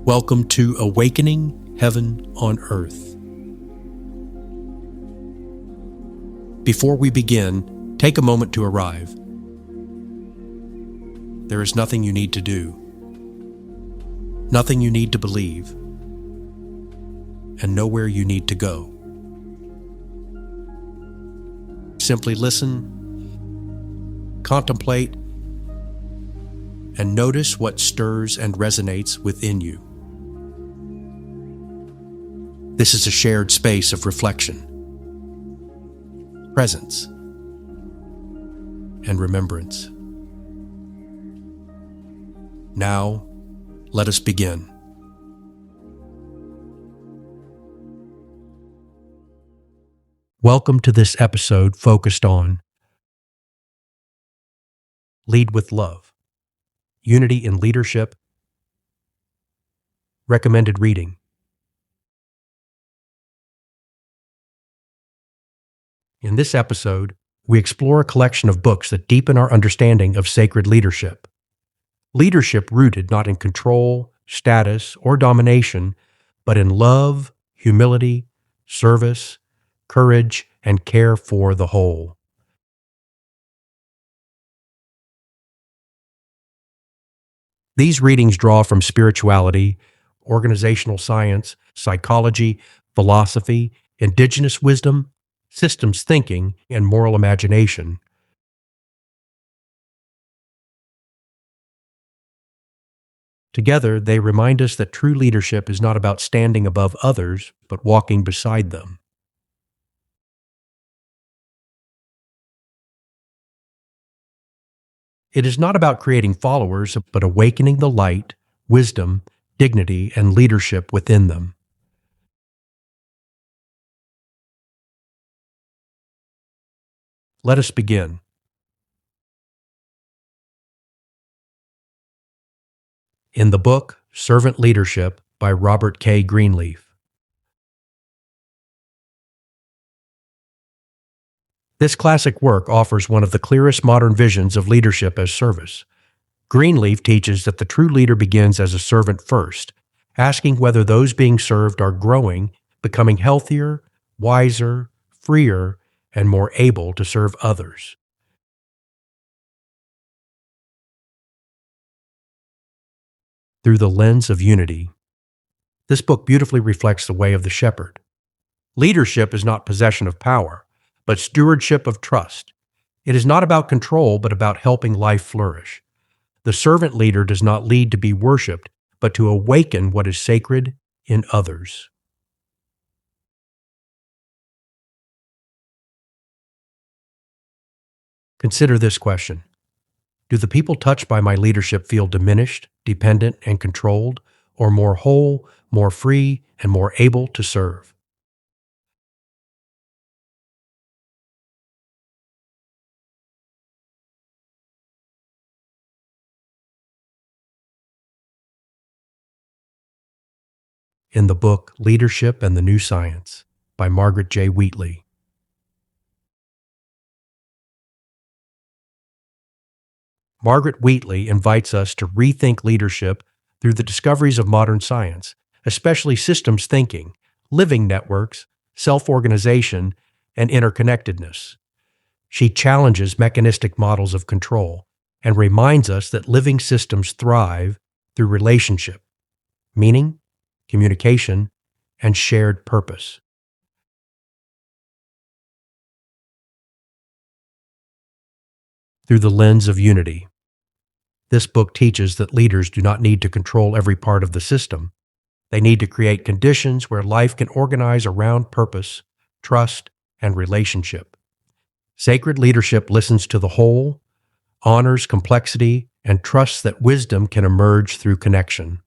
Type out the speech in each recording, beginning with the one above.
Welcome to Awakening Heaven on Earth. Before we begin, take a moment to arrive. There is nothing you need to do, nothing you need to believe, and nowhere you need to go. Simply listen, contemplate, and notice what stirs and resonates within you. This is a shared space of reflection, presence, and remembrance. Now, let us begin. Welcome to this episode focused on Lead with Love, Unity in Leadership, recommended reading. In this episode, we explore a collection of books that deepen our understanding of sacred leadership. Leadership rooted not in control, status, or domination, but in love, humility, service, courage, and care for the whole. These readings draw from spirituality, organizational science, psychology, philosophy, Indigenous wisdom, systems thinking, and moral imagination. Together, they remind us that true leadership is not about standing above others, but walking beside them. It is not about creating followers, but awakening the light, wisdom, dignity, and leadership within them. Let us begin. In the book, Servant Leadership by Robert K. Greenleaf. This classic work offers one of the clearest modern visions of leadership as service. Greenleaf teaches that the true leader begins as a servant first, asking whether those being served are growing, becoming healthier, wiser, freer, and more able to serve others. Through the lens of unity. This book beautifully reflects the way of the shepherd. Leadership is not possession of power, but stewardship of trust. It is not about control, but about helping life flourish. The servant leader does not lead to be worshipped, but to awaken what is sacred in others. Consider this question. Do the people touched by my leadership feel diminished, dependent, and controlled, or more whole, more free, and more able to serve? In the book Leadership and the New Science by Margaret J. Wheatley. Margaret Wheatley invites us to rethink leadership through the discoveries of modern science, especially systems thinking, living networks, self-organization, and interconnectedness. She challenges mechanistic models of control and reminds us that living systems thrive through relationship, meaning, communication, and shared purpose. Through the lens of unity. This book teaches that leaders do not need to control every part of the system. They need to create conditions where life can organize around purpose, trust, and relationship. Sacred leadership listens to the whole, honors complexity, and trusts that wisdom can emerge through connection.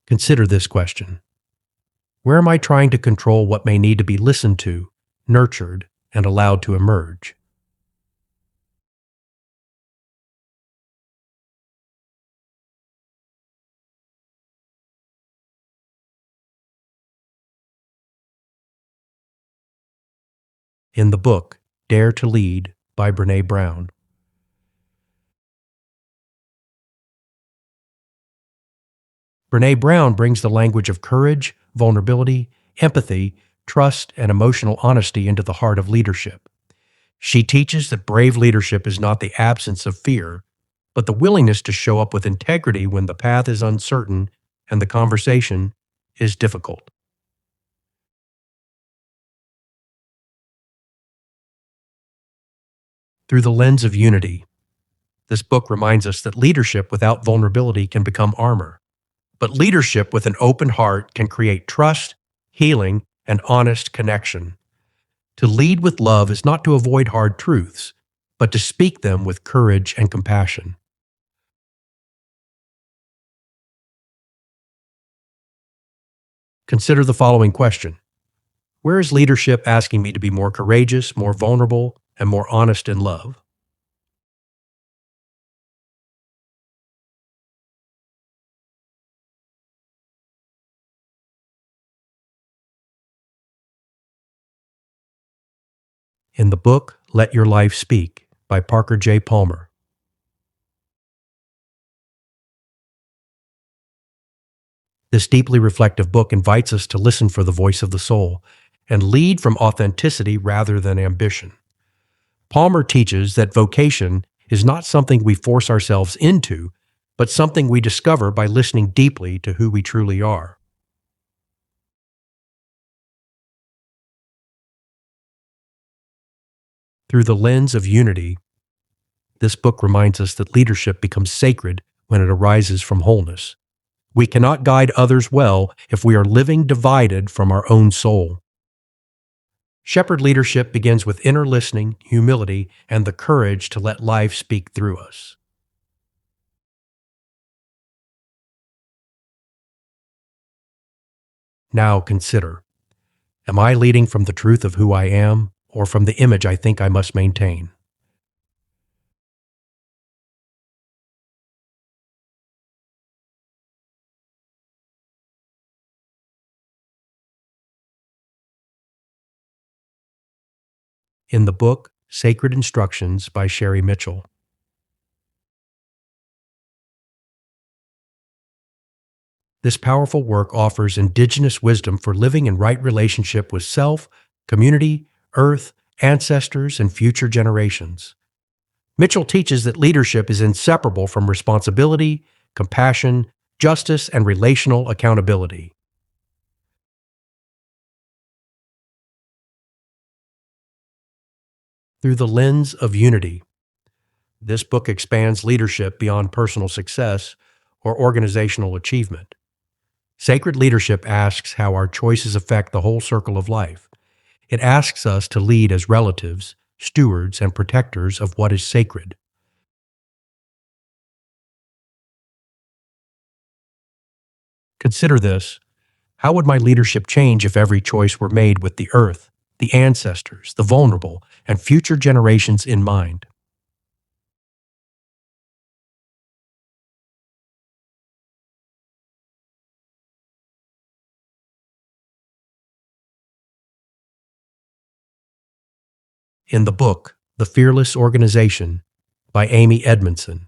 Consider this question. Where am I trying to control what may need to be listened to, nurtured, and allowed to emerge? In the book Dare to Lead by Brené Brown. Brene Brown brings the language of courage, vulnerability, empathy, trust, and emotional honesty into the heart of leadership. She teaches that brave leadership is not the absence of fear, but the willingness to show up with integrity when the path is uncertain and the conversation is difficult. Through the lens of unity, this book reminds us that leadership without vulnerability can become armor, but leadership with an open heart can create trust, healing, and honest connection. To lead with love is not to avoid hard truths, but to speak them with courage and compassion. Consider the following question: where is leadership asking me to be more courageous, more vulnerable, and more honest in love? In the book, Let Your Life Speak by Parker J. Palmer. This deeply reflective book invites us to listen for the voice of the soul and lead from authenticity rather than ambition. Palmer teaches that vocation is not something we force ourselves into, but something we discover by listening deeply to who we truly are. Through the lens of unity, this book reminds us that leadership becomes sacred when it arises from wholeness. We cannot guide others well if we are living divided from our own soul. Shepherd leadership begins with inner listening, humility, and the courage to let life speak through us. Now consider, am I leading from the truth of who I am or from the image I think I must maintain? In the book, Sacred Instructions by Sherry Mitchell. This powerful work offers Indigenous wisdom for living in right relationship with self, community, earth, ancestors, and future generations. Mitchell teaches that leadership is inseparable from responsibility, compassion, justice, and relational accountability. Through the lens of unity, this book expands leadership beyond personal success or organizational achievement. Sacred leadership asks how our choices affect the whole circle of life. It asks us to lead as relatives, stewards, and protectors of what is sacred. Consider this: how would my leadership change if every choice were made with the earth, the ancestors, the vulnerable, and future generations in mind? In the book, The Fearless Organization by Amy Edmondson.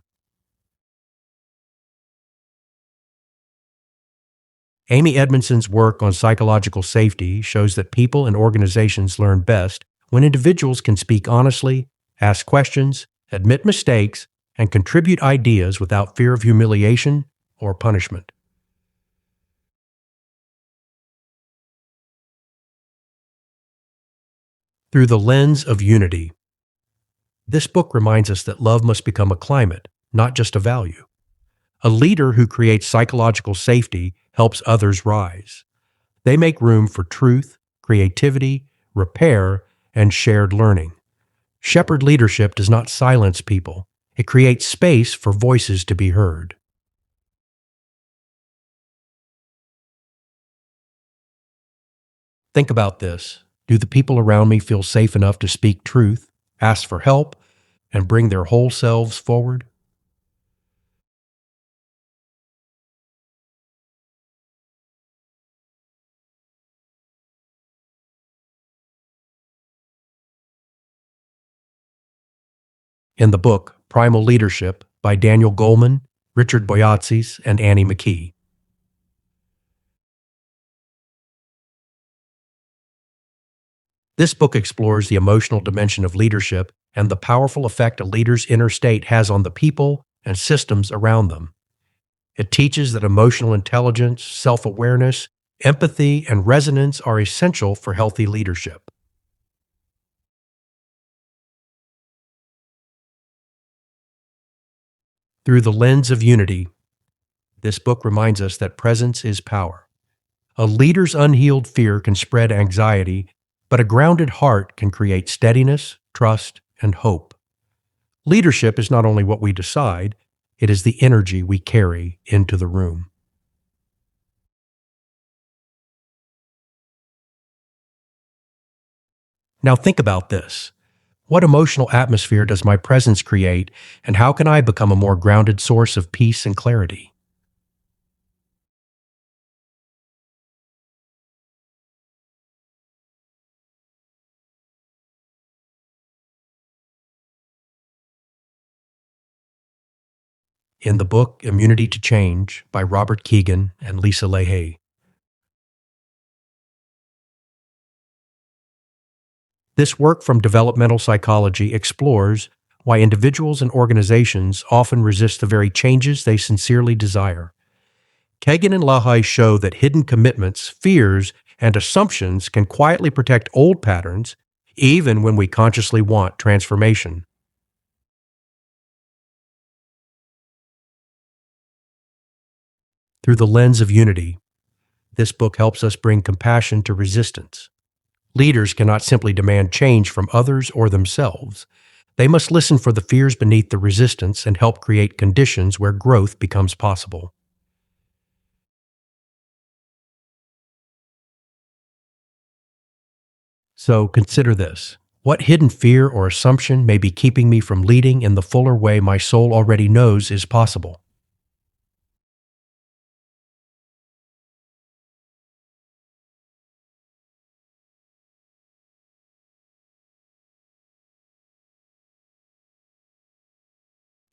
Amy Edmondson's work on psychological safety shows that people and organizations learn best when individuals can speak honestly, ask questions, admit mistakes, and contribute ideas without fear of humiliation or punishment. Through the lens of unity, this book reminds us that love must become a climate, not just a value. A leader who creates psychological safety helps others rise. They make room for truth, creativity, repair, and shared learning. Shepherd leadership does not silence people. It creates space for voices to be heard. Think about this. Do the people around me feel safe enough to speak truth, ask for help, and bring their whole selves forward? In the book, Primal Leadership by Daniel Goleman, Richard Boyatzis, and Annie McKee. This book explores the emotional dimension of leadership and the powerful effect a leader's inner state has on the people and systems around them. It teaches that emotional intelligence, self-awareness, empathy, and resonance are essential for healthy leadership. Through the lens of unity, this book reminds us that presence is power. A leader's unhealed fear can spread anxiety, but a grounded heart can create steadiness, trust, and hope. Leadership is not only what we decide, it is the energy we carry into the room. Now think about this. What emotional atmosphere does my presence create, and how can I become a more grounded source of peace and clarity? In the book Immunity to Change by Robert Keegan and Lisa Leahy. This work from developmental psychology explores why individuals and organizations often resist the very changes they sincerely desire. Kagan and Lahai show that hidden commitments, fears, and assumptions can quietly protect old patterns even when we consciously want transformation. Through the lens of unity, this book helps us bring compassion to resistance. Leaders cannot simply demand change from others or themselves. They must listen for the fears beneath the resistance and help create conditions where growth becomes possible. So consider this. What hidden fear or assumption may be keeping me from leading in the fuller way my soul already knows is possible?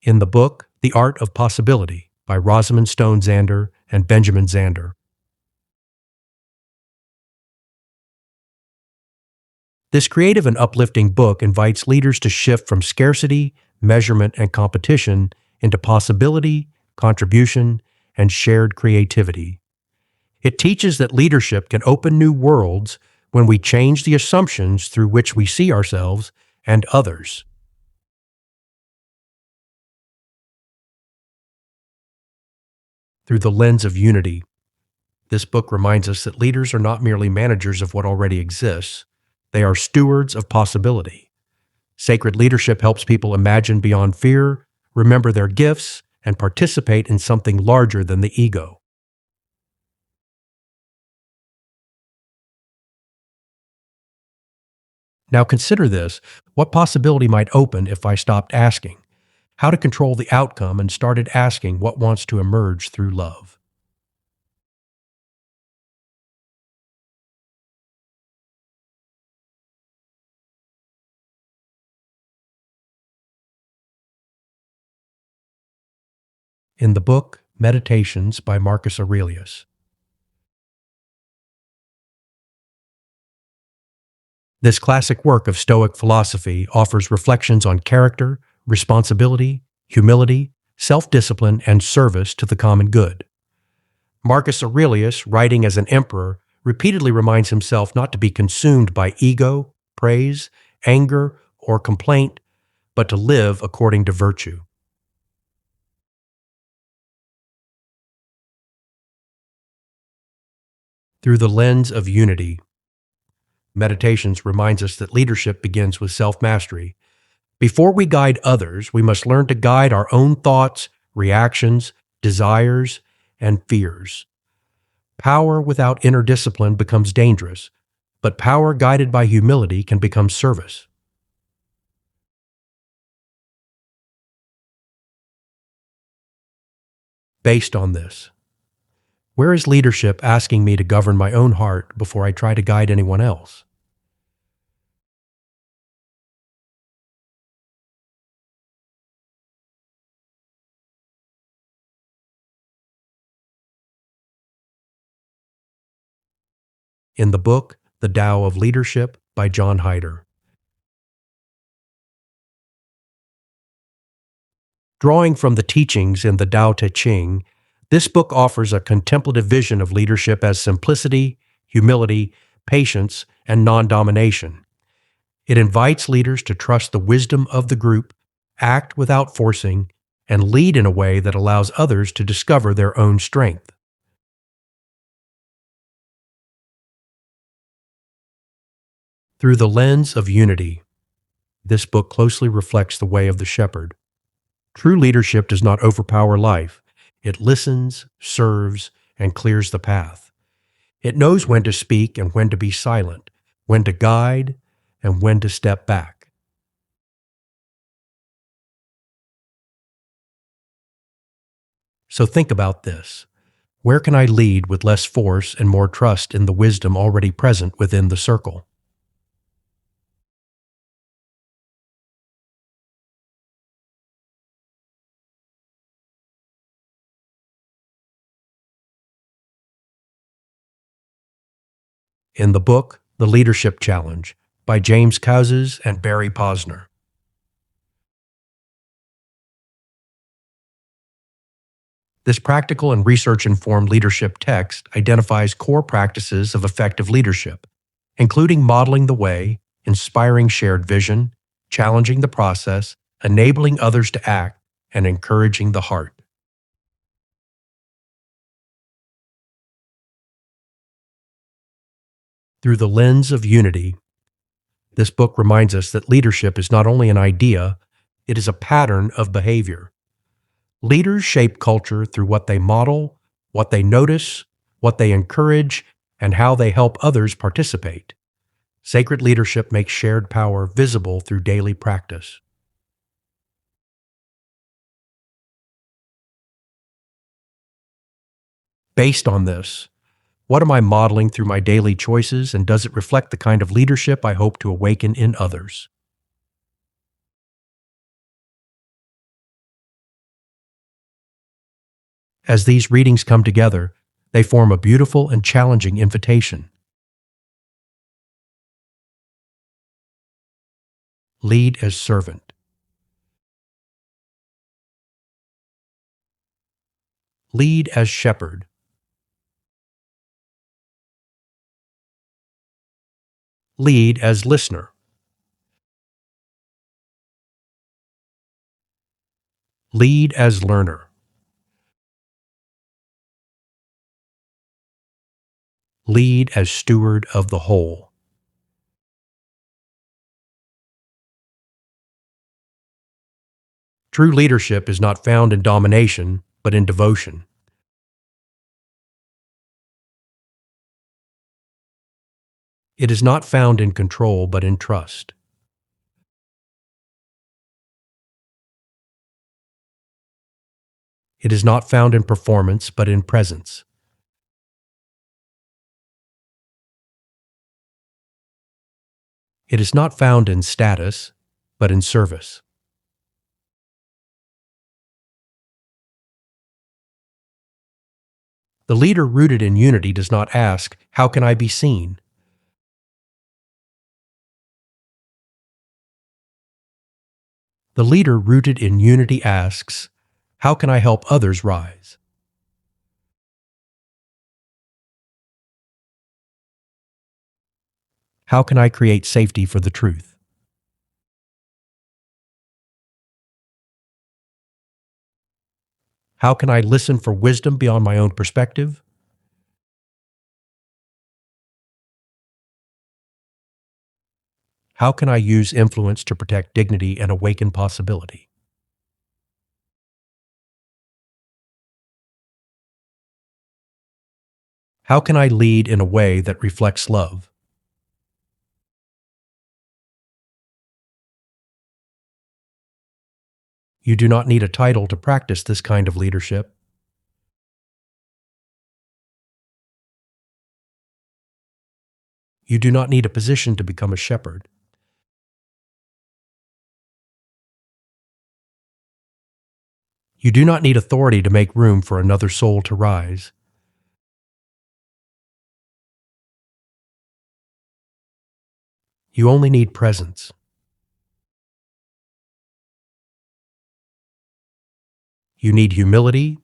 In the book, The Art of Possibility by Rosamund Stone Zander and Benjamin Zander. This creative and uplifting book invites leaders to shift from scarcity, measurement, and competition into possibility, contribution, and shared creativity. It teaches that leadership can open new worlds when we change the assumptions through which we see ourselves and others. Through the lens of unity, this book reminds us that leaders are not merely managers of what already exists, they are stewards of possibility. Sacred leadership helps people imagine beyond fear, remember their gifts, and participate in something larger than the ego. Now consider this. What possibility might open if I stopped asking? How to control the outcome and started asking what wants to emerge through love. In the book Meditations by Marcus Aurelius. This classic work of Stoic philosophy offers reflections on character, responsibility, humility, self-discipline, and service to the common good. Marcus Aurelius, writing as an emperor, repeatedly reminds himself not to be consumed by ego, praise, anger, or complaint, but to live according to virtue. Through the lens of unity, Meditations reminds us that leadership begins with self-mastery. Before we guide others, we must learn to guide our own thoughts, reactions, desires, and fears. Power without inner discipline becomes dangerous, but power guided by humility can become service. Based on this, where is leadership asking me to govern my own heart before I try to guide anyone else? In the book, The Tao of Leadership by John Hyder. Drawing from the teachings in the Tao Te Ching, this book offers a contemplative vision of leadership as simplicity, humility, patience, and non-domination. It invites leaders to trust the wisdom of the group, act without forcing, and lead in a way that allows others to discover their own strength. Through the lens of unity, this book closely reflects the way of the shepherd. True leadership does not overpower life. It listens, serves, and clears the path. It knows when to speak and when to be silent, when to guide and when to step back. So think about this. Where can I lead with less force and more trust in the wisdom already present within the circle? In the book, The Leadership Challenge, by James Couzes and Barry Posner. This practical and research-informed leadership text identifies core practices of effective leadership, including modeling the way, inspiring shared vision, challenging the process, enabling others to act, and encouraging the heart. Through the lens of unity, this book reminds us that leadership is not only an idea, it is a pattern of behavior. Leaders shape culture through what they model, what they notice, what they encourage, and how they help others participate. Sacred leadership makes shared power visible through daily practice. Based on this, what am I modeling through my daily choices, and does it reflect the kind of leadership I hope to awaken in others? As these readings come together, they form a beautiful and challenging invitation. Lead as servant. Lead as shepherd. Lead as listener. Lead as learner. Lead as steward of the whole. True leadership is not found in domination, but in devotion. It is not found in control, but in trust. It is not found in performance, but in presence. It is not found in status, but in service. The leader rooted in unity does not ask, "How can I be seen?" The leader rooted in unity asks, "How can I help others rise?" How can I create safety for the truth? How can I listen for wisdom beyond my own perspective? How can I use influence to protect dignity and awaken possibility? How can I lead in a way that reflects love? You do not need a title to practice this kind of leadership. You do not need a position to become a shepherd. You do not need authority to make room for another soul to rise. You only need presence. You need humility.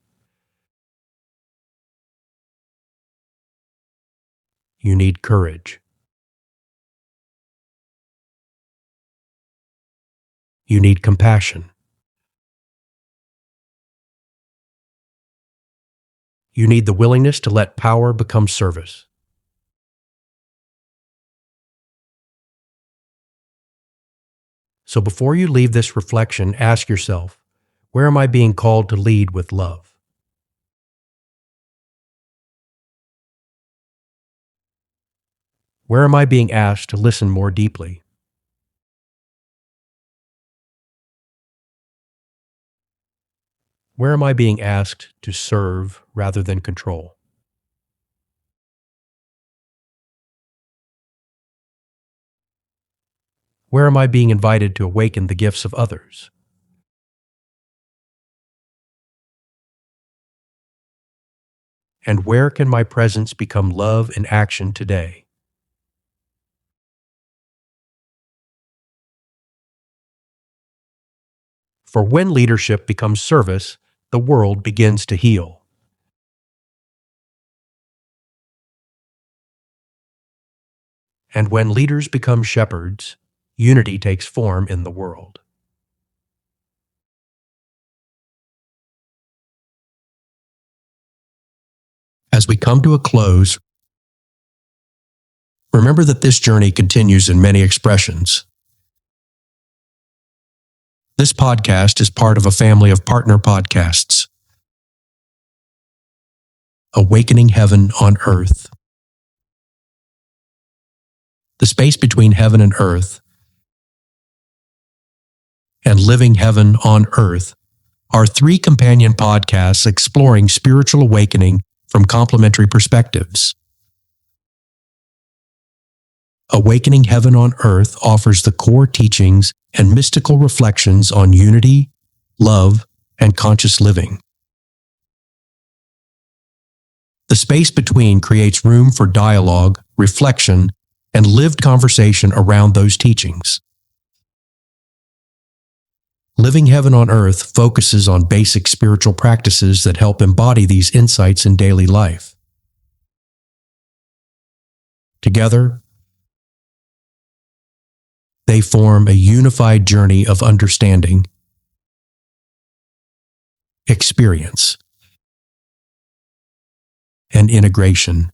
You need courage. You need compassion. You need the willingness to let power become service. So before you leave this reflection, ask yourself, where am I being called to lead with love? Where am I being asked to listen more deeply? Where am I being asked to serve rather than control? Where am I being invited to awaken the gifts of others? And where can my presence become love in action today? For when leadership becomes service, the world begins to heal. And when leaders become shepherds, unity takes form in the world. As we come to a close, remember that this journey continues in many expressions. This podcast is part of a family of partner podcasts. Awakening Heaven on Earth. The space between heaven and earth and Living Heaven on Earth are 3 companion podcasts exploring spiritual awakening from complementary perspectives. Awakening Heaven on Earth offers the core teachings and mystical reflections on unity, love, and conscious living. The space between creates room for dialogue, reflection, and lived conversation around those teachings. Living Heaven on Earth focuses on basic spiritual practices that help embody these insights in daily life. Together, they form a unified journey of understanding, experience, and integration,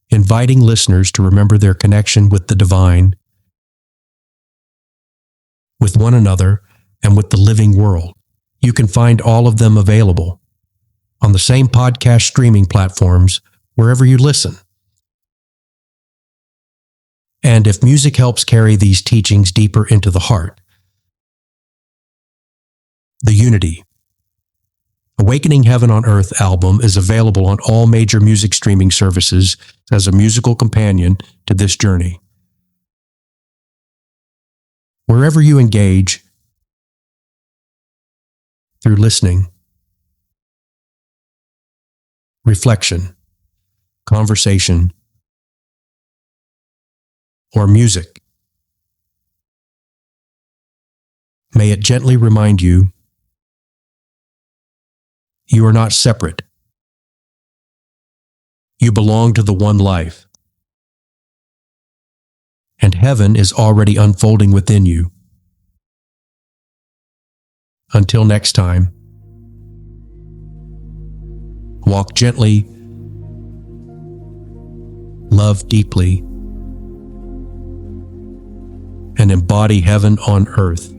inviting listeners to remember their connection with the divine, with one another, and with the living world. You can find all of them available on the same podcast streaming platforms wherever you listen. And if music helps carry these teachings deeper into the heart, the Unity, Awakening Heaven on Earth album is available on all major music streaming services as a musical companion to this journey. Wherever you engage, through listening, reflection, conversation, or music, may it gently remind you you are not separate. You belong to the one life, and heaven is already unfolding within you. Until next time, walk gently, love deeply, and embody heaven on earth.